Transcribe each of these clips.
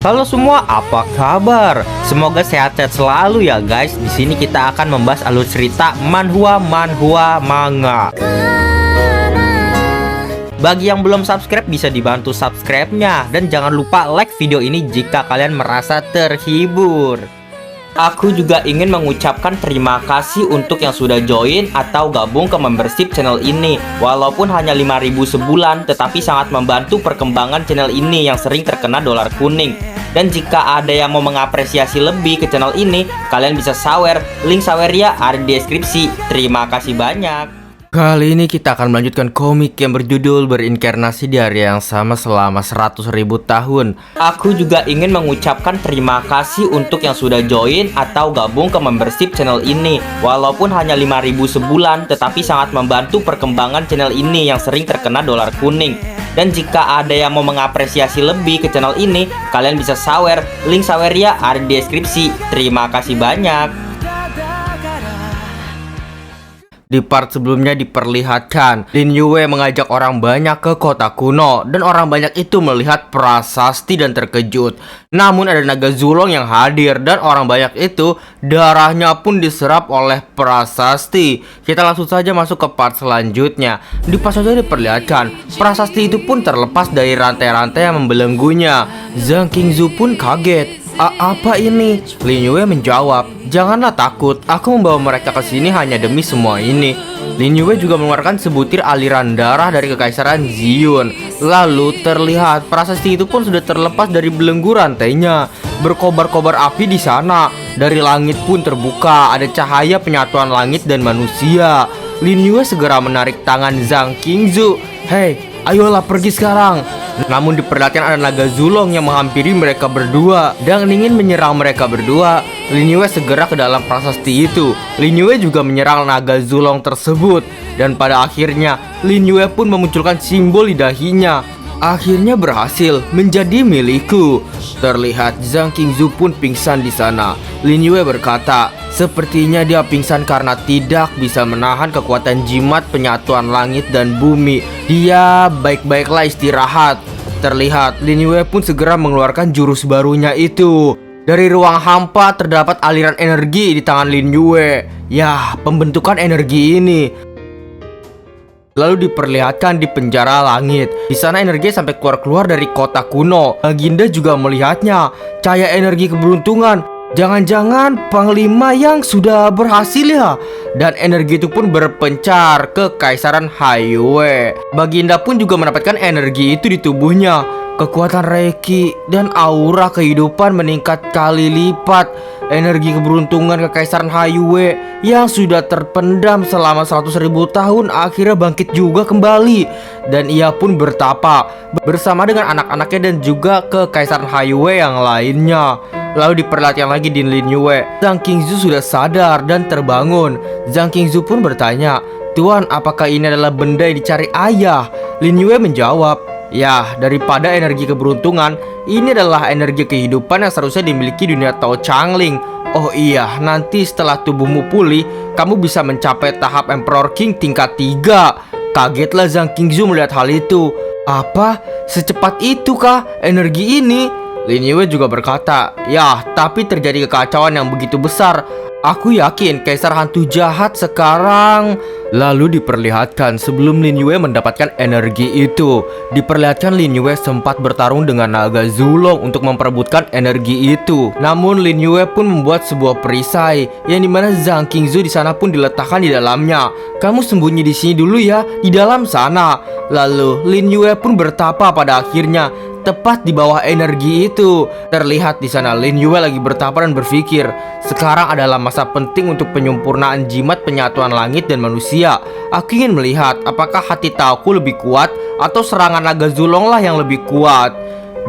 Halo semua, apa kabar? Semoga sehat-sehat selalu ya guys. Di sini kita akan membahas alur cerita manhwa manga. Bagi yang belum subscribe bisa dibantu subscribe-nya dan jangan lupa like video ini jika kalian merasa terhibur. Aku juga ingin mengucapkan terima kasih untuk yang sudah join atau gabung ke membership channel ini. Walaupun hanya 5.000 sebulan, tetapi sangat membantu perkembangan channel ini yang sering terkena dolar kuning. Dan jika ada yang mau mengapresiasi lebih ke channel ini, kalian bisa sawer, link sawernya ada di deskripsi. Terima kasih banyak. Kali ini kita akan melanjutkan komik yang berjudul Berinkarnasi di Hari yang Sama Selama 100.000 Tahun. Aku juga ingin mengucapkan terima kasih untuk yang sudah join atau gabung ke membership channel ini. Walaupun hanya 5.000 sebulan, tetapi sangat membantu perkembangan channel ini yang sering terkena dolar kuning. Dan jika ada yang mau mengapresiasi lebih ke channel ini, kalian bisa sawer, link sawernya ada di deskripsi. Terima kasih banyak. Di part sebelumnya diperlihatkan Lin Yue mengajak orang banyak ke kota kuno dan orang banyak itu melihat prasasti dan terkejut. Namun ada naga zulong yang hadir dan orang banyak itu darahnya pun diserap oleh prasasti. Kita langsung saja masuk ke part selanjutnya. Di part saja diperlihatkan prasasti itu pun terlepas dari rantai-rantai yang membelenggunya. Zhang Qingzu pun kaget. Apa ini? Lin Yue menjawab, janganlah takut, aku membawa mereka ke sini hanya demi semua ini. Lin Yue juga mengeluarkan sebutir aliran darah dari kekaisaran Ziyun. Lalu terlihat prasasti itu pun sudah terlepas dari belenggu rantainya. Berkobar-kobar api di sana. Dari langit pun terbuka, ada cahaya penyatuan langit dan manusia. Lin Yue segera menarik tangan Zhang Qingzu. Hei, ayolah pergi sekarang. Namun diperlihatkan ada naga zulong yang menghampiri mereka berdua dan ingin menyerang mereka berdua. Lin Yue segera ke dalam prasasti itu. Lin Yue juga menyerang naga zulong tersebut. Dan pada akhirnya Lin Yue pun memunculkan simbol di dahinya. Akhirnya berhasil menjadi milikku. Terlihat Zhang Qingzu pun pingsan di sana. Lin Yue berkata, sepertinya dia pingsan karena tidak bisa menahan kekuatan jimat penyatuan langit dan bumi. Dia baik-baiklah istirahat. Terlihat Lin Yue pun segera mengeluarkan jurus barunya itu. Dari ruang hampa terdapat aliran energi di tangan Lin Yue. Yah, pembentukan energi ini lalu diperlihatkan di penjara langit. Di sana energi sampai keluar dari kota kuno. Baginda juga melihatnya. Cahaya energi keberuntungan. Jangan-jangan Panglima yang sudah berhasil ya. Dan energi itu pun berpencar ke Kaisaran Haiyue. Baginda pun juga mendapatkan energi itu di tubuhnya. Kekuatan Reiki dan aura kehidupan meningkat kali lipat. Energi keberuntungan Kekaisaran Haiyue yang sudah terpendam selama 100.000 tahun akhirnya bangkit juga kembali. Dan ia pun bertapa bersama dengan anak-anaknya dan juga Kekaisaran Haiyue yang lainnya. Lalu diperlihatkan lagi di Lin Yue, Zhang Qingzu sudah sadar dan terbangun. Zhang Qingzu pun bertanya, Tuan, apakah ini adalah benda yang dicari ayah? Lin Yue menjawab, ya, daripada energi keberuntungan, ini adalah energi kehidupan yang seharusnya dimiliki dunia Tao Changling. Oh iya, nanti setelah tubuhmu pulih, kamu bisa mencapai tahap Emperor King tingkat 3. Kagetlah Zhang Qingzu melihat hal itu. Apa? Secepat itu kah energi ini? Lin Yue juga berkata, ya, tapi terjadi kekacauan yang begitu besar. Aku yakin Kaisar Hantu Jahat sekarang. Lalu diperlihatkan sebelum Lin Yue mendapatkan energi itu. Diperlihatkan Lin Yue sempat bertarung dengan naga zulong untuk memperebutkan energi itu. Namun Lin Yue pun membuat sebuah perisai yang dimana Zhang Qingzu di sana pun diletakkan di dalamnya. Kamu sembunyi di sini dulu ya, di dalam sana. Lalu Lin Yue pun bertapa pada akhirnya. Tepat di bawah energi itu. Terlihat di sana Lin Yue lagi bertapa dan berpikir, sekarang adalah masa penting untuk penyempurnaan jimat penyatuan langit dan manusia. Aku ingin melihat apakah hati taoku lebih kuat atau serangan naga zulong lah yang lebih kuat.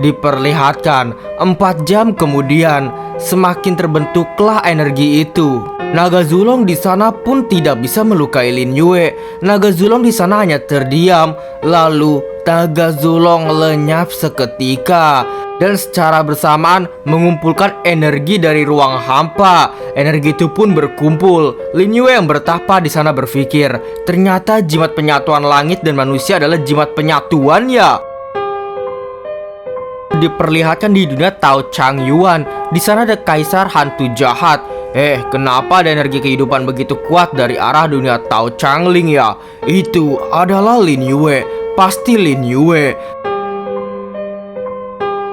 Diperlihatkan 4 jam kemudian semakin terbentuklah energi itu. Naga zulong di sana pun tidak bisa melukai Lin Yue. Naga zulong di sana hanya terdiam. Lalu naga zulong lenyap seketika dan secara bersamaan mengumpulkan energi dari ruang hampa. Energi itu pun berkumpul. Lin Yue yang bertapa di sana berpikir, ternyata jimat penyatuan langit dan manusia adalah jimat penyatuan ya. diperlihatkan di dunia Tao Chang Yuan. Di sana ada kaisar hantu jahat. Kenapa ada energi kehidupan begitu kuat dari arah dunia Tao Changling ya? Itu adalah Lin Yue. Pasti Lin Yue.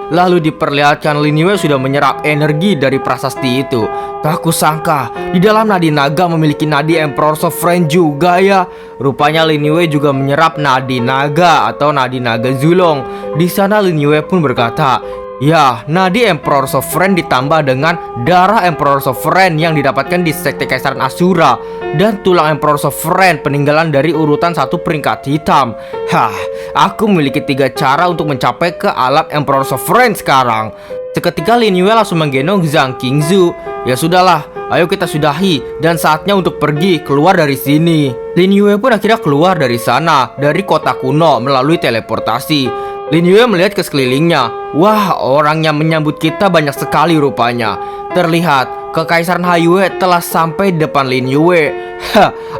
Lalu diperlihatkan Lin Yue sudah menyerap energi dari prasasti itu. Tak kusangka di dalam nadi naga memiliki nadi Emperor Sovereign juga ya. Rupanya Lin Yue juga menyerap nadi naga atau nadi naga Zulong. Di sana Lin Yue pun berkata, ya, nadi Emperor Sovereign ditambah dengan darah Emperor Sovereign yang didapatkan di sekte Kaisaran Asura dan tulang Emperor Sovereign peninggalan dari urutan 1 peringkat hitam. Aku memiliki 3 cara untuk mencapai ke alam Emperor Sovereign sekarang. Seketika Lin Yue langsung menggendong Zhang Qingzu. Ya sudahlah, ayo kita sudahi dan saatnya untuk pergi keluar dari sini. Lin Yue pun akhirnya keluar dari sana, dari kota kuno melalui teleportasi. Lin Yue melihat ke sekelilingnya. Wah, orang yang menyambut kita banyak sekali rupanya. Terlihat Kekaisaran Haiyue telah sampai di depan Lin Yue.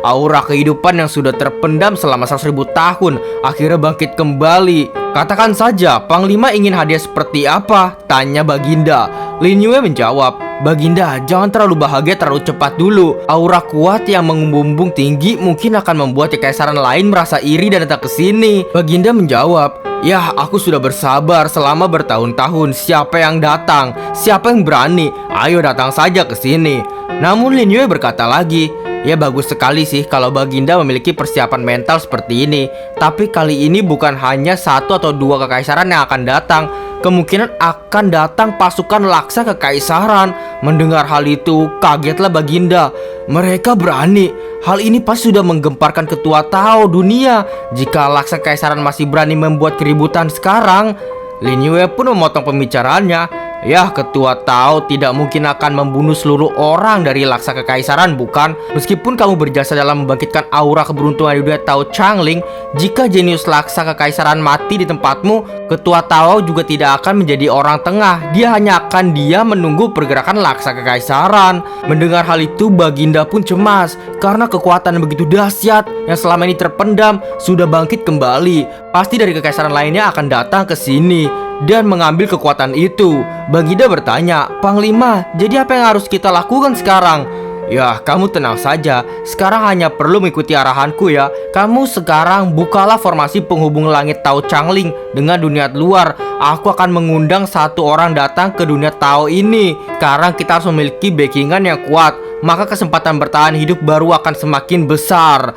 Aura kehidupan yang sudah terpendam selama 100.000 tahun akhirnya bangkit kembali. Katakan saja, Panglima ingin hadiah seperti apa? Tanya Baginda. Lin Yue menjawab, Baginda, jangan terlalu bahagia terlalu cepat dulu. Aura kuat yang membumbung tinggi mungkin akan membuat kekaisaran lain merasa iri dan datang ke sini. Baginda menjawab, ya, aku sudah bersabar selama bertahun-tahun. Siapa yang datang? Siapa yang berani? Ayo datang saja ke sini. Namun Lin Yue berkata lagi, ya bagus sekali sih kalau Baginda memiliki persiapan mental seperti ini. Tapi kali ini bukan hanya 1 atau 2 kekaisaran yang akan datang. Kemungkinan akan datang pasukan laksa kekaisaran. Mendengar hal itu, kagetlah Baginda. Mereka berani. Hal ini pasti sudah menggemparkan ketua Tao dunia. Jika laksa kekaisaran masih berani membuat keributan sekarang. Lin Yue pun memotong pembicaraannya. Ya, ketua Tao tidak mungkin akan membunuh seluruh orang dari laksa kekaisaran, bukan? Meskipun kamu berjasa dalam membangkitkan aura keberuntungan di dunia Tao Changling, jika jenius laksa kekaisaran mati di tempatmu, ketua Tao juga tidak akan menjadi orang tengah. Dia hanya akan menunggu pergerakan laksa kekaisaran. Mendengar hal itu, Baginda pun cemas karena kekuatan yang begitu dahsyat yang selama ini terpendam sudah bangkit kembali. Pasti dari kekaisaran lainnya akan datang ke sini dan mengambil kekuatan itu. Baginda bertanya, Panglima, jadi apa yang harus kita lakukan sekarang? Ya, kamu tenang saja. Sekarang hanya perlu mengikuti arahanku ya. Kamu sekarang bukalah formasi penghubung langit Tao Changling dengan dunia luar. Aku akan mengundang 1 orang datang ke dunia Tao ini. Sekarang kita harus memiliki backingan yang kuat. Maka kesempatan bertahan hidup baru akan semakin besar.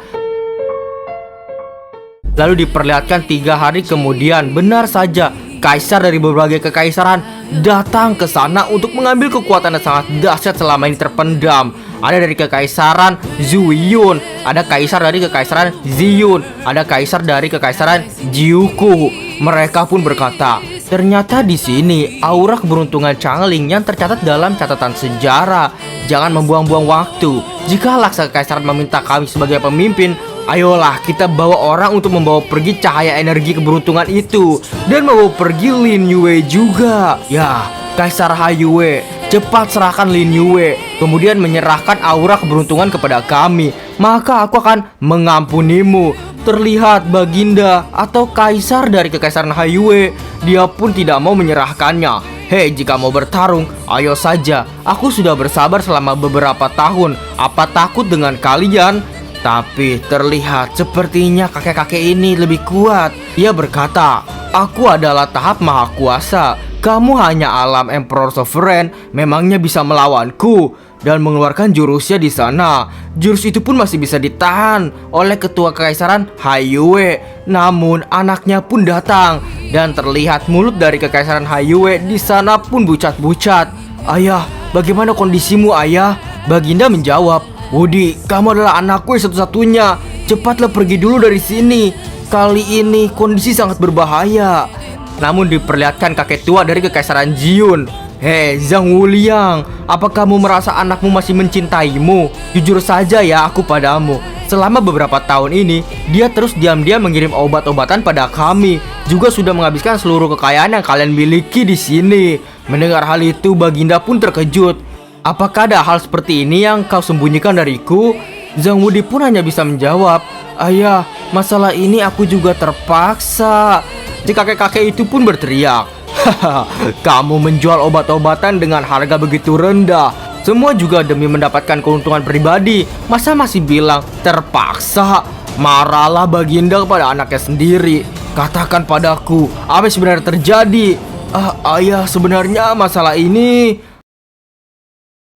Lalu diperlihatkan 3 hari kemudian, benar saja kaisar dari berbagai kekaisaran datang ke sana untuk mengambil kekuatan yang sangat dahsyat selama ini terpendam. Ada dari kekaisaran Zhuiyun, ada kaisar dari kekaisaran Ziyun, ada kaisar dari kekaisaran Jiuku. Mereka pun berkata, ternyata di sini aura keberuntungan Changling yang tercatat dalam catatan sejarah. Jangan membuang-buang waktu. Jika laksa kekaisaran meminta kami sebagai pemimpin, ayolah kita bawa orang untuk membawa pergi cahaya energi keberuntungan itu dan membawa pergi Lin Yue juga. Ya, Kaisar Haiyue, cepat serahkan Lin Yue, kemudian menyerahkan aura keberuntungan kepada kami. Maka aku akan mengampunimu. Terlihat Baginda atau kaisar dari kekaisaran Haiyue, dia pun tidak mau menyerahkannya. Hei, jika mau bertarung, ayo saja. Aku sudah bersabar selama beberapa tahun. Apa takut dengan kalian? Tapi terlihat sepertinya kakek-kakek ini lebih kuat. Ia berkata, aku adalah tahap maha kuasa. Kamu hanya alam Emperor Sovereign. Memangnya bisa melawanku? Dan mengeluarkan jurusnya di sana. Jurus itu pun masih bisa ditahan oleh ketua kekaisaran Haiyue. Namun anaknya pun datang. Dan terlihat mulut dari kekaisaran Haiyue di sana pun bucat-bucat. Ayah, bagaimana kondisimu ayah? Baginda menjawab, Wudi, kamu adalah anakku yang satu-satunya. Cepatlah pergi dulu dari sini. Kali ini kondisi sangat berbahaya. Namun diperlihatkan kakek tua dari kekaisaran Jiyun. Hei Zhang Wuliang, apa kamu merasa anakmu masih mencintaimu? Jujur saja ya aku padamu, selama beberapa tahun ini dia terus diam-diam mengirim obat-obatan pada kami. Juga sudah menghabiskan seluruh kekayaan yang kalian miliki di sini. Mendengar hal itu Baginda pun terkejut. Apakah ada hal seperti ini yang kau sembunyikan dariku? Zhang Wudi pun hanya bisa menjawab, ayah, masalah ini aku juga terpaksa. Si kakek-kakek itu pun berteriak, Kamu menjual obat-obatan dengan harga begitu rendah. Semua juga demi mendapatkan keuntungan pribadi. Masa masih bilang terpaksa? Marahlah Baginda kepada anaknya sendiri. Katakan padaku, apa yang sebenarnya terjadi? Ayah, sebenarnya masalah ini.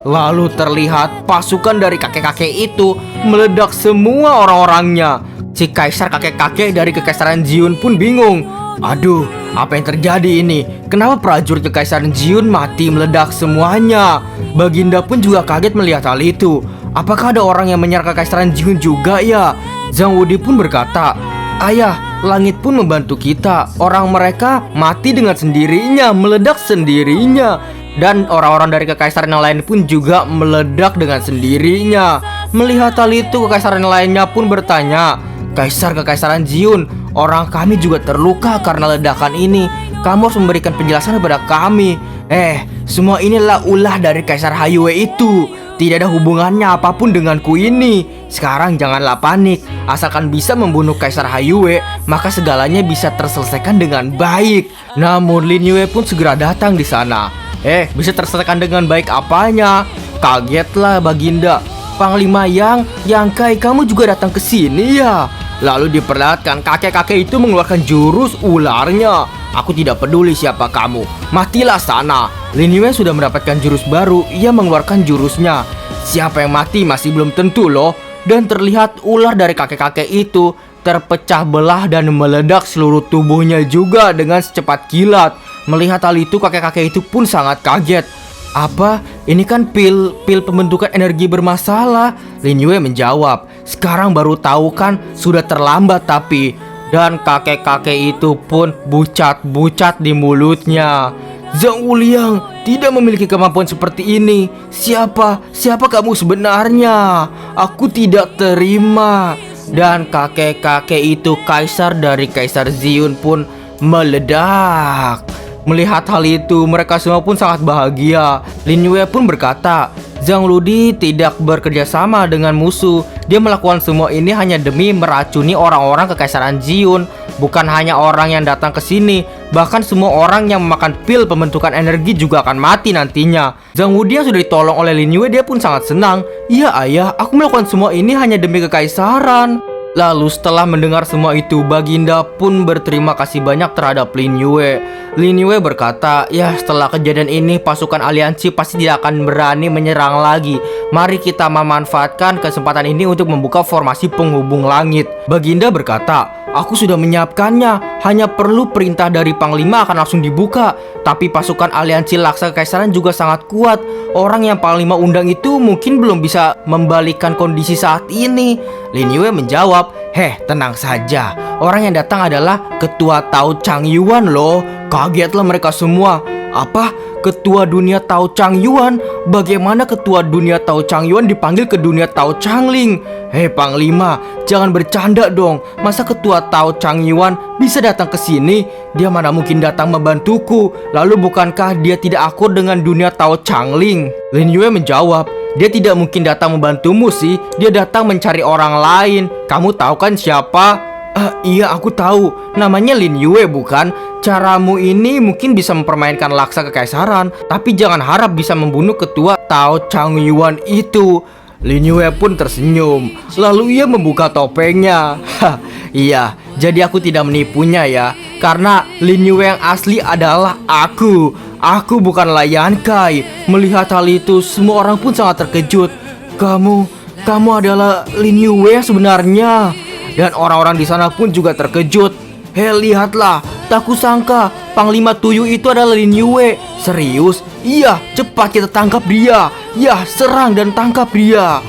Lalu terlihat pasukan dari kakek-kakek itu meledak semua orang-orangnya. Si kaisar kakek-kakek dari kekaisaran Jiun pun bingung. Aduh, apa yang terjadi ini? Kenapa prajurit kekaisaran Jiun mati meledak semuanya? Baginda pun juga kaget melihat hal itu. Apakah ada orang yang menyerang kekaisaran Jiun juga ya? Zhang Wudi pun berkata, ayah, langit pun membantu kita. Orang mereka mati dengan sendirinya, meledak sendirinya. Dan orang-orang dari kekaisaran yang lain pun juga meledak dengan sendirinya. Melihat hal itu, kekaisaran lainnya pun bertanya, Kaisar kekaisaran Jiun, orang kami juga terluka karena ledakan ini. Kamu harus memberikan penjelasan kepada kami. Semua inilah ulah dari Kaisar Haiyue itu. Tidak ada hubungannya apapun denganku ini. Sekarang janganlah panik. Asalkan bisa membunuh Kaisar Haiyue, maka segalanya bisa terselesaikan dengan baik. Namun Lin Yue pun segera datang di sana. Bisa terselesaikan dengan baik apanya? Kagetlah Baginda. Panglima Yang Kai, kamu juga datang ke sini ya? Lalu diperlihatkan kakek-kakek itu mengeluarkan jurus ularnya. Aku tidak peduli siapa kamu, matilah sana. Lin Yue sudah mendapatkan jurus baru. Ia mengeluarkan jurusnya. Siapa yang mati masih belum tentu loh. Dan terlihat ular dari kakek-kakek itu terpecah belah dan meledak seluruh tubuhnya juga dengan secepat kilat. Melihat hal itu, kakek-kakek itu pun sangat kaget. Apa? Ini kan pil pembentukan energi bermasalah. Lin Yue menjawab, sekarang baru tahu kan, sudah terlambat tapi. Dan kakek-kakek itu pun bucat-bucat di mulutnya. Zhang Wuliang tidak memiliki kemampuan seperti ini. Siapa kamu sebenarnya? Aku tidak terima. Dan kakek-kakek itu, kaisar dari Kaisar Jiun pun meledak. Melihat hal itu, mereka semua pun sangat bahagia. Lin Yue pun berkata, Zhang Ludi tidak bekerja sama dengan musuh. Dia melakukan semua ini hanya demi meracuni orang-orang kekaisaran Jiun. Bukan hanya orang yang datang ke sini, bahkan semua orang yang memakan pil pembentukan energi juga akan mati nantinya. Zhang Wudi yang sudah ditolong oleh Lin Yue, dia pun sangat senang. Iya ayah, aku melakukan semua ini hanya demi kekaisaran. Lalu setelah mendengar semua itu, Baginda pun berterima kasih banyak terhadap Lin Yue. Lin Yue berkata, ya setelah kejadian ini pasukan aliansi pasti tidak akan berani menyerang lagi. Mari kita memanfaatkan kesempatan ini untuk membuka formasi penghubung langit. Baginda berkata, aku sudah menyiapkannya. Hanya perlu perintah dari Panglima akan langsung dibuka. Tapi pasukan aliansi Laksa Kekaisaran juga sangat kuat. Orang yang Panglima undang itu mungkin belum bisa membalikan kondisi saat ini. Lin Yue menjawab, tenang saja. Orang yang datang adalah Ketua Tao Chang Yuan loh. Kagetlah mereka semua. Apa? Ketua dunia Tao Chang Yuan? Bagaimana ketua dunia Tao Chang Yuan dipanggil ke dunia Tao Changling? Panglima, jangan bercanda dong. Masa ketua Tao Chang Yuan bisa datang ke sini? Dia mana mungkin datang membantuku. Lalu bukankah dia tidak akur dengan dunia Tao Changling? Lin Yue menjawab, dia tidak mungkin datang membantumu sih. Dia datang mencari orang lain. Kamu tahu kan siapa? Iya aku tahu. Namanya Lin Yue bukan? Caramu ini mungkin bisa mempermainkan laksa kekaisaran, tapi jangan harap bisa membunuh ketua Tao Chang Yuan itu. Lin Yue pun tersenyum. Lalu ia membuka topengnya. Iya, jadi aku tidak menipunya ya. Karena Lin Yue yang asli adalah aku. Aku bukanlah Yan Kai. Melihat hal itu, semua orang pun sangat terkejut. Kamu adalah Lin Yue sebenarnya. Dan orang-orang di sana pun juga terkejut. Lihatlah, tak kusangka Panglima Tuyul itu adalah Lin Yue. Serius? Iya, cepat kita tangkap dia. Ya, serang dan tangkap dia.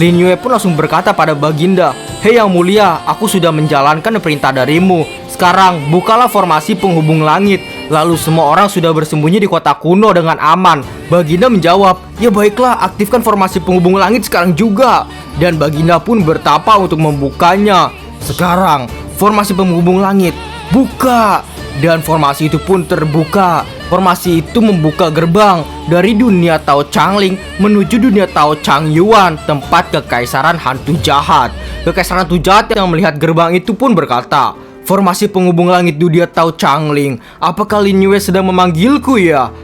Lin Yue pun langsung berkata pada Baginda, Yang mulia, aku sudah menjalankan perintah darimu. Sekarang bukalah formasi penghubung langit. Lalu semua orang sudah bersembunyi di kota kuno dengan aman. Baginda menjawab, ya baiklah, aktifkan formasi penghubung langit sekarang juga. Dan Baginda pun bertapa untuk membukanya. Sekarang formasi penghubung langit buka. Dan formasi itu pun terbuka. Formasi itu membuka gerbang dari dunia Tao Changling menuju dunia Tao Chang Yuan, tempat kekaisaran hantu jahat. Kekaisaran hantu jahat yang melihat gerbang itu pun berkata, formasi penghubung langit dunia Tao Changling. Apakah Lin Yue sedang memanggilku ya?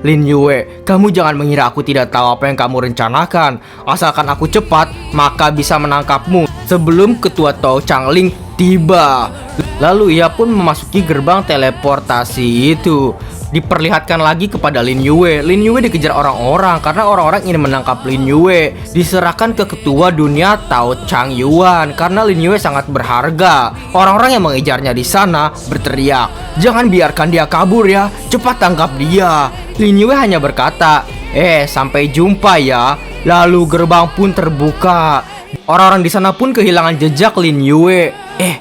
Lin Yue, kamu jangan mengira aku tidak tahu apa yang kamu rencanakan. Asalkan aku cepat, maka bisa menangkapmu sebelum ketua Tao Changling tiba. Lalu ia pun memasuki gerbang teleportasi itu. Diperlihatkan lagi kepada Lin Yue. Lin Yue dikejar orang-orang karena orang-orang ingin menangkap Lin Yue. Diserahkan ke ketua dunia Tao Changyuan karena Lin Yue sangat berharga. Orang-orang yang mengejarnya di sana berteriak, "Jangan biarkan dia kabur ya, cepat tangkap dia." Lin Yue hanya berkata, sampai jumpa ya." Lalu gerbang pun terbuka. Orang-orang di sana pun kehilangan jejak Lin Yue.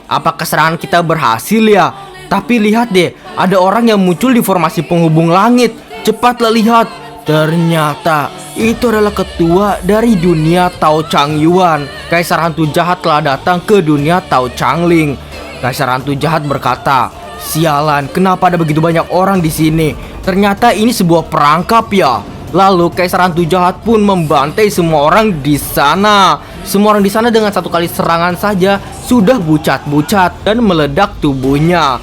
Apakah serangan kita berhasil ya? Tapi lihat deh, ada orang yang muncul di formasi penghubung langit. Cepatlah lihat. Ternyata itu adalah ketua dari dunia Tao Changyuan. Kaisar hantu jahat telah datang ke dunia Tao Changling. Kaisar hantu jahat berkata, "Sialan, kenapa ada begitu banyak orang di sini? Ternyata ini sebuah perangkap ya." Lalu Kaisar hantu jahat pun membantai semua orang di sana. Semua orang di sana dengan satu kali serangan saja sudah bucat-bucat dan meledak tubuhnya.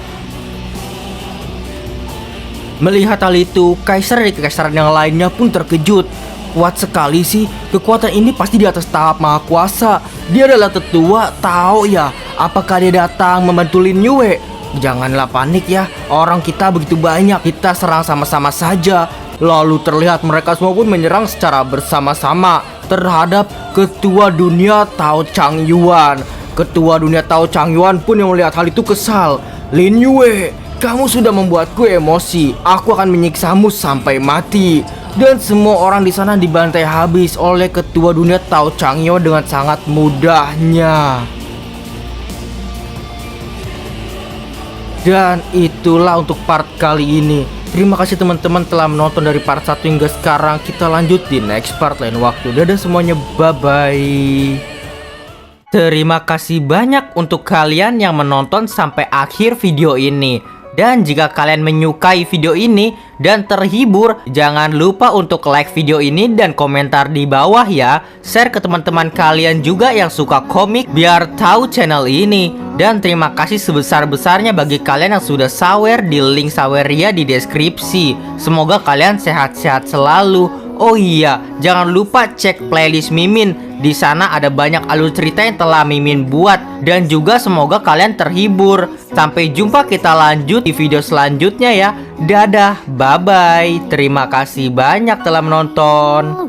Melihat hal itu, kaisar dari kekaisaran yang lainnya pun terkejut. Kuat sekali sih, kekuatan ini pasti di atas tahap maha kuasa. Dia adalah tetua Tao ya. Apakah dia datang membantu Lin Yue? Janganlah panik ya, orang kita begitu banyak, kita serang sama-sama saja. Lalu terlihat mereka semua pun menyerang secara bersama-sama terhadap ketua dunia Tao Changyuan. Ketua dunia Tao Changyuan pun yang melihat hal itu kesal. "Lin Yue, kamu sudah membuatku emosi. Aku akan menyiksamu sampai mati." Dan semua orang di sana dibantai habis oleh ketua dunia Tao Changyuan dengan sangat mudahnya. Dan itulah untuk part kali ini. Terima kasih teman-teman telah menonton dari part 1 hingga sekarang. Kita lanjut di next part lain waktu. Dadah semuanya, bye-bye. Terima kasih banyak untuk kalian yang menonton sampai akhir video ini. Dan jika kalian menyukai video ini dan terhibur, jangan lupa untuk like video ini dan komentar di bawah ya. Share ke teman-teman kalian juga yang suka komik biar tahu channel ini. Dan terima kasih sebesar-besarnya bagi kalian yang sudah sawer di link saweria di deskripsi. Semoga kalian sehat-sehat selalu. Oh iya, jangan lupa cek playlist Mimin. Di sana ada banyak alur cerita yang telah Mimin buat. Dan juga semoga kalian terhibur. Sampai jumpa, kita lanjut di video selanjutnya ya. Dadah, bye-bye. Terima kasih banyak telah menonton.